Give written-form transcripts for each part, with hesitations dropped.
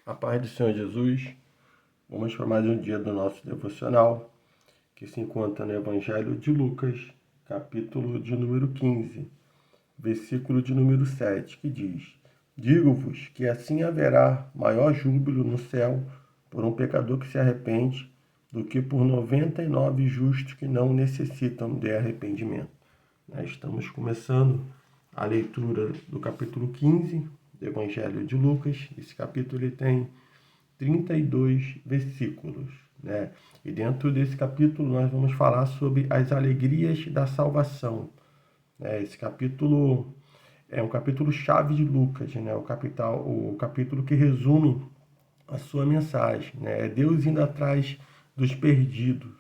A paz do Senhor Jesus, vamos para mais um dia do nosso devocional, que se encontra no Evangelho de Lucas, capítulo de número 15, versículo de número 7, que diz: Digo-vos que assim haverá maior júbilo no céu por um pecador que se arrepende, do que por 99 justos que não necessitam de arrependimento. Nós estamos começando a leitura do capítulo 15 do Evangelho de Lucas. Esse capítulo ele tem 32 versículos, né? E dentro desse capítulo nós vamos falar sobre as alegrias da salvação. Esse capítulo é um capítulo chave de Lucas, né? O capítulo que resume a sua mensagem, né? É Deus indo atrás dos perdidos,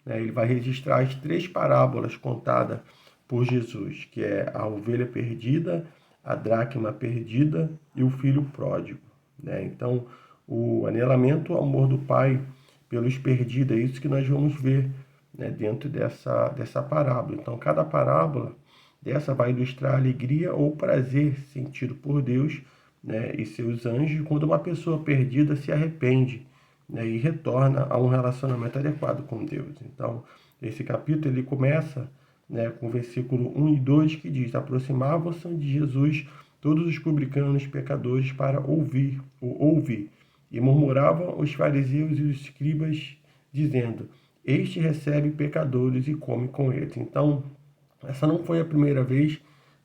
né? Ele vai registrar as 3 parábolas contadas por Jesus, que é a ovelha perdida, a dracma perdida e o filho pródigo, né? Então, o anelamento ao amor do Pai pelos perdidos, é isso que nós vamos ver, né, dentro dessa parábola. Então, cada parábola dessa vai ilustrar a alegria ou prazer sentido por Deus, né, e seus anjos quando uma pessoa perdida se arrepende, né, e retorna a um relacionamento adequado com Deus. Então, esse capítulo ele começa, né, com o versículo 1 e 2 que diz: Aproximavam-se de Jesus todos os publicanos pecadores para ouvir. E murmuravam os fariseus e os escribas, dizendo: Este recebe pecadores e come com eles. Então, essa não foi a primeira vez,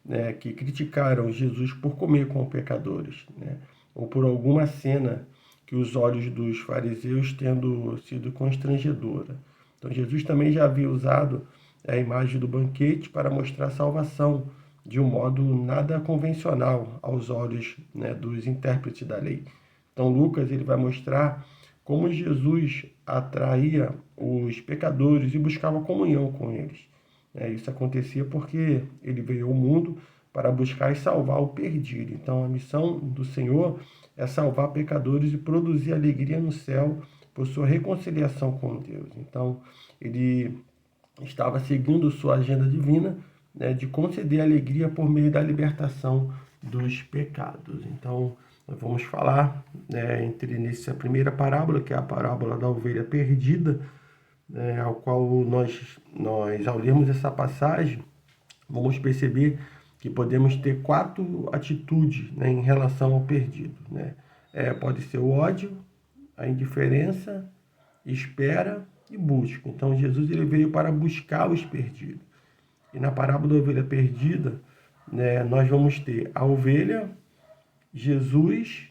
né, que criticaram Jesus por comer com pecadores, né, ou por alguma cena que os olhos dos fariseus tendo sido constrangedora. Então, Jesus também já havia usado a imagem do banquete para mostrar a salvação de um modo nada convencional aos olhos, né, dos intérpretes da lei. Então, Lucas ele vai mostrar como Jesus atraía os pecadores e buscava comunhão com eles. Isso acontecia porque ele veio ao mundo para buscar e salvar o perdido. Então, a missão do Senhor é salvar pecadores e produzir alegria no céu por sua reconciliação com Deus. Então, ele estava seguindo sua agenda divina, né, de conceder alegria por meio da libertação dos pecados. Então, nós vamos falar, né, nessa primeira parábola, que é a parábola da ovelha perdida, né, ao qual ao lermos essa passagem, vamos perceber que podemos ter 4 atitudes, né, em relação ao perdido, né? Pode ser o ódio, a indiferença, espera e busca. Então, Jesus ele veio para buscar os perdidos. E na parábola da ovelha perdida, né, nós vamos ter a ovelha, Jesus,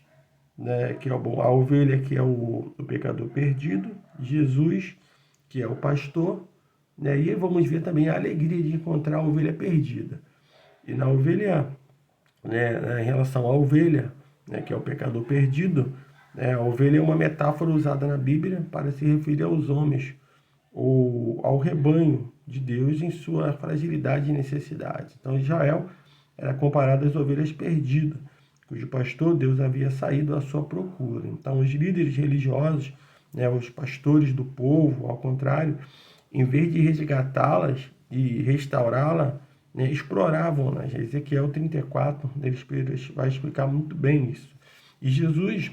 né, que é a ovelha que é o pecador perdido, Jesus, que é o pastor, né, e vamos ver também a alegria de encontrar a ovelha perdida. E na ovelha, né, em relação à ovelha, né, que é o pecador perdido, né, a ovelha é uma metáfora usada na Bíblia para se referir aos homens ou ao rebanho de Deus em sua fragilidade e necessidade. Então, Israel era comparado às ovelhas perdidas, cujo pastor Deus havia saído à sua procura. Então, os líderes religiosos, né, os pastores do povo, ao contrário, em vez de resgatá-las e restaurá-la, né, exploravam-nas. Ezequiel 34, ele vai explicar muito bem isso. E Jesus,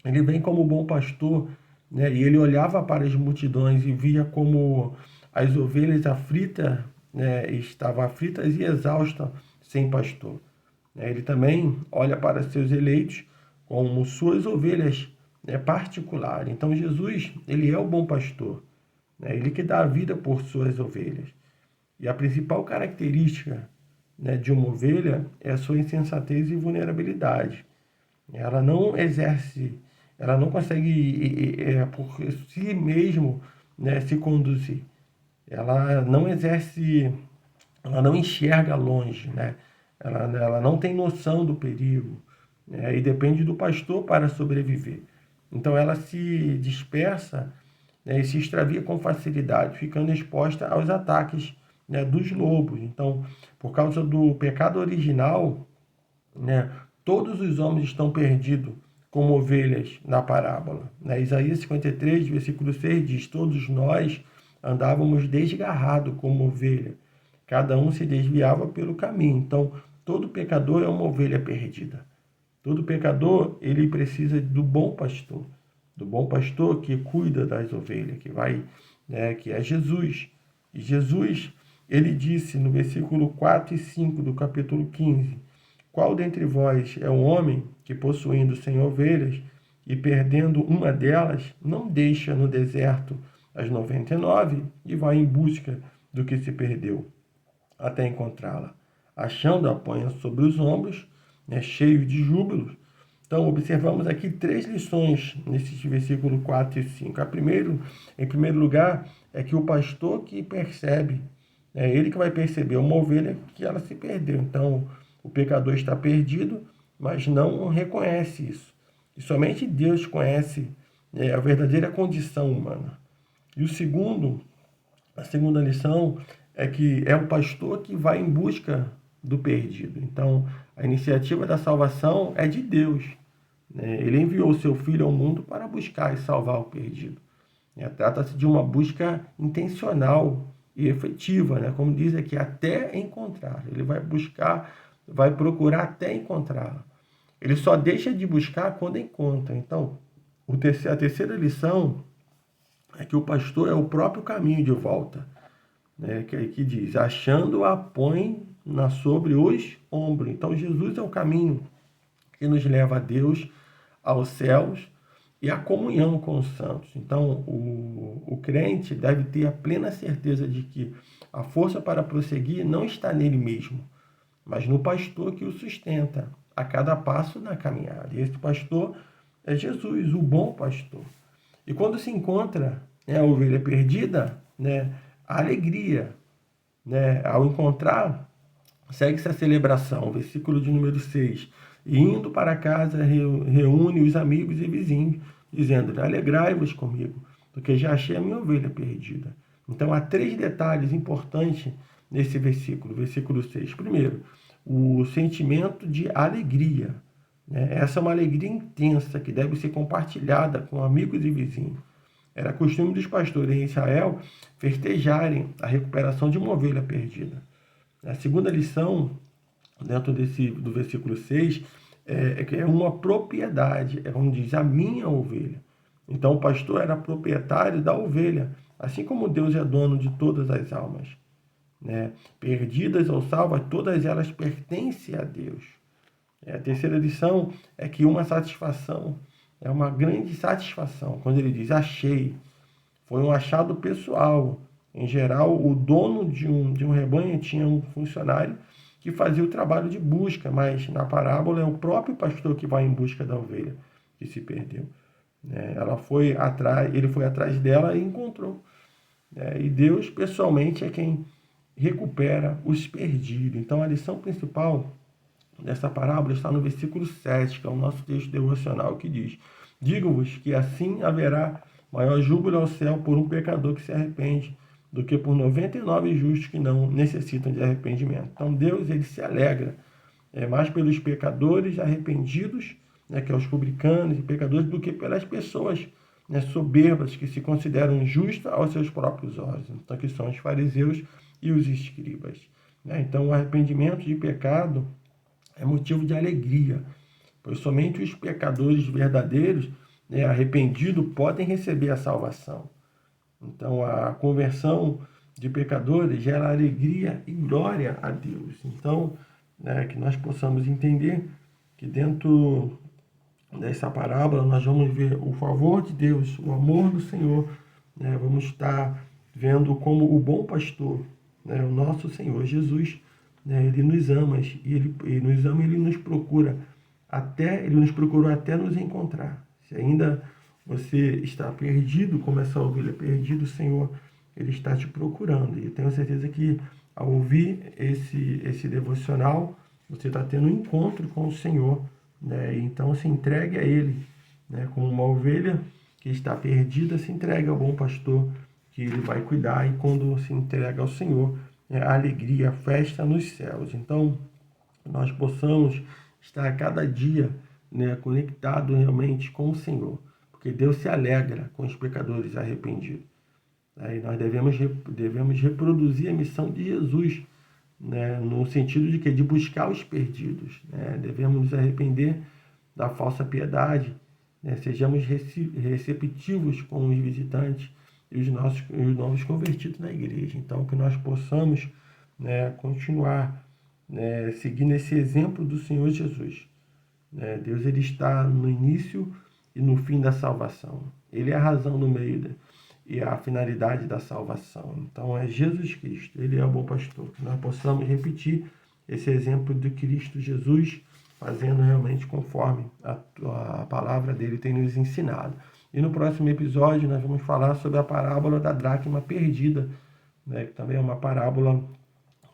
ele vem como bom pastor, né, e ele olhava para as multidões e via como as ovelhas aflitas, né, estavam aflitas e exaustas sem pastor. Ele também olha para seus eleitos como suas ovelhas, né, particulares. Então, Jesus, ele é o bom pastor, né, ele que dá a vida por suas ovelhas. E a principal característica, né, de uma ovelha é a sua insensatez e vulnerabilidade. Ela não exerce, ela não consegue por si mesmo, né, se conduzir. Ela não exerce, ela não enxerga longe, né? Ela não tem noção do perigo, né? E depende do pastor para sobreviver. Então ela se dispersa, né, e se extravia com facilidade, ficando exposta aos ataques, né, dos lobos. Então, por causa do pecado original, né, todos os homens estão perdidos como ovelhas na parábola, né? Isaías 53, versículo 6 diz: Todos nós andávamos desgarrados como ovelha, cada um se desviava pelo caminho. Então, todo pecador é uma ovelha perdida. Todo pecador, ele precisa do bom pastor que cuida das ovelhas, que é Jesus. E Jesus, ele disse no versículo 4 e 5 do capítulo 15, qual dentre vós é o homem que, possuindo 100 ovelhas e perdendo uma delas, não deixa no deserto as 99 e vai em busca do que se perdeu, até encontrá-la? Achando, a põe sobre os ombros, cheio de júbilo. Então, observamos aqui 3 lições nesses versículos 4 e 5. Em primeiro lugar, é que o pastor que percebe, é ele que vai perceber uma ovelha que ela se perdeu. Então, o pecador está perdido, mas não reconhece isso. E somente Deus conhece a verdadeira condição humana. E a segunda lição é que é o pastor que vai em busca do perdido. Então, a iniciativa da salvação é de Deus. Ele enviou o seu Filho ao mundo para buscar e salvar o perdido. Trata-se de uma busca intencional e efetiva, como diz aqui, até encontrar. Ele vai buscar, vai procurar até encontrá-la. Ele só deixa de buscar quando encontra. Então, a terceira lição é que o pastor é o próprio caminho de volta, que diz, achando-a põe sobre os ombros. Então, Jesus é o caminho que nos leva a Deus, aos céus e à comunhão com os santos. Então, o crente deve ter a plena certeza de que a força para prosseguir não está nele mesmo, mas no pastor que o sustenta a cada passo na caminhada. E esse pastor é Jesus, o bom pastor. E quando se encontra a ovelha perdida, a alegria, ao encontrar, segue-se a celebração, versículo de número 6. E indo para casa, reúne os amigos e vizinhos, dizendo, alegrai-vos comigo, porque já achei a minha ovelha perdida. Então, há 3 detalhes importantes nesse versículo, versículo 6. Primeiro, o sentimento de alegria. Essa é uma alegria intensa que deve ser compartilhada com amigos e vizinhos. Era costume dos pastores em Israel festejarem a recuperação de uma ovelha perdida. A segunda lição, dentro do versículo 6, é que é uma propriedade, é como diz, a minha ovelha. Então o pastor era proprietário da ovelha, assim como Deus é dono de todas as almas. Perdidas ou salvas, todas elas pertencem a Deus. A terceira lição é que uma satisfação, é uma grande satisfação, quando ele diz achei, foi um achado pessoal. Em geral, o dono de um rebanho tinha um funcionário que fazia o trabalho de busca, mas na parábola é o próprio pastor que vai em busca da ovelha que se perdeu. Ele foi atrás dela e encontrou. E Deus, pessoalmente, é quem recupera os perdidos. Então, a lição principal dessa parábola está no versículo 7, que é o nosso texto devocional, que diz, digo-vos que assim haverá maior júbilo ao céu por um pecador que se arrepende, do que por 99 justos que não necessitam de arrependimento. Então Deus, ele se alegra mais pelos pecadores arrependidos, que é os publicanos e pecadores, do que pelas pessoas soberbas que se consideram justas aos seus próprios olhos, então, que são os fariseus e os escribas. Então o arrependimento de pecado é motivo de alegria, pois somente os pecadores verdadeiros, arrependidos, podem receber a salvação. Então, a conversão de pecadores gera alegria e glória a Deus. Então, que nós possamos entender que dentro dessa parábola nós vamos ver o favor de Deus, o amor do Senhor. Vamos estar vendo como o bom pastor, o nosso Senhor Jesus, ele nos ama, e ele nos procura ele nos procurou até nos encontrar. Se ainda você está perdido, como essa ovelha perdida, o Senhor, ele está te procurando. E eu tenho certeza que ao ouvir esse devocional, você está tendo um encontro com o Senhor, Então se entregue a Ele, como uma ovelha que está perdida, se entrega ao bom pastor, que ele vai cuidar. E quando se entrega ao Senhor, a alegria, a festa nos céus. Então, nós possamos estar a cada dia conectado realmente com o Senhor, porque Deus se alegra com os pecadores arrependidos. E nós devemos reproduzir a missão de Jesus, no sentido de buscar os perdidos. Devemos nos arrepender da falsa piedade, né? Sejamos receptivos com os visitantes e os novos convertidos na igreja. Então, que nós possamos, né, continuar, né, seguindo esse exemplo do Senhor Jesus. Né? Deus, ele está no início e no fim da salvação. Ele é a razão no meio e a finalidade da salvação. Então, é Jesus Cristo. Ele é o bom pastor. Que nós possamos repetir esse exemplo de Cristo Jesus, fazendo realmente conforme a palavra dele tem nos ensinado. E no próximo episódio nós vamos falar sobre a parábola da dracma perdida, né, que também é uma parábola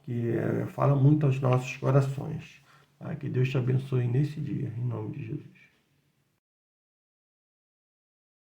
que fala muito aos nossos corações. Tá? Que Deus te abençoe nesse dia, em nome de Jesus.